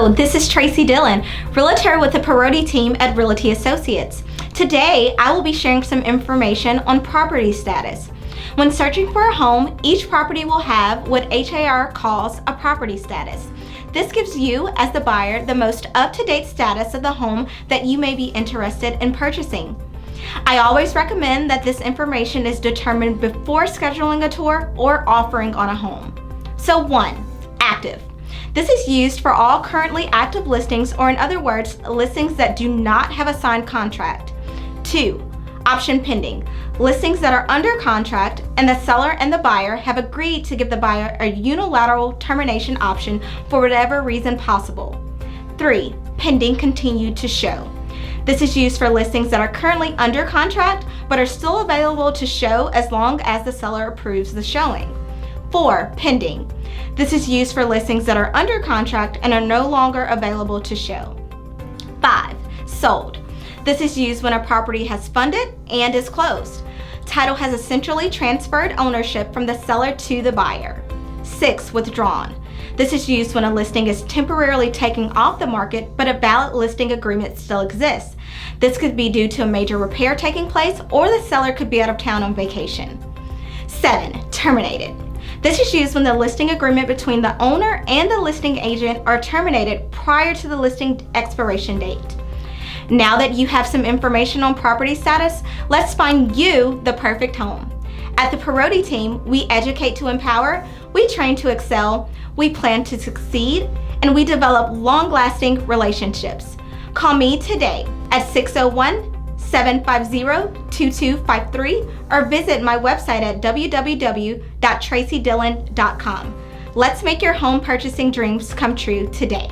Hello, this is Tracie Dillon, Realtor with the Parodi Team at Realty Associates. Today, I will be sharing some information on property status. When searching for a home, each property will have what HAR calls a property status. This gives you, as the buyer, the most up-to-date status of the home that you may be interested in purchasing. I always recommend that this information is determined before scheduling a tour or offering on a home. So 1, active. This is used for all currently active listings, or in other words, listings that do not have a signed contract. 2, option pending. Listings that are under contract and the seller and the buyer have agreed to give the buyer a unilateral termination option for whatever reason possible. 3, pending continued to show. This is used for listings that are currently under contract but are still available to show as long as the seller approves the showing. 4, pending. This is used for listings that are under contract and are no longer available to show. 5, sold. This is used when a property has funded and is closed. Title has essentially transferred ownership from the seller to the buyer. 6, withdrawn. This is used when a listing is temporarily taken off the market but a valid listing agreement still exists. This could be due to a major repair taking place, or the seller could be out of town on vacation. 7, terminated. This is used when the listing agreement between the owner and the listing agent are terminated prior to the listing expiration date. Now that you have some information on property status, let's find you the perfect home. At the Parodi Team, we educate to empower, we train to excel, we plan to succeed, and we develop long-lasting relationships. Call me today at 601-750-2253 or visit my website at www.traciedillon.com. Let's make your home purchasing dreams come true today.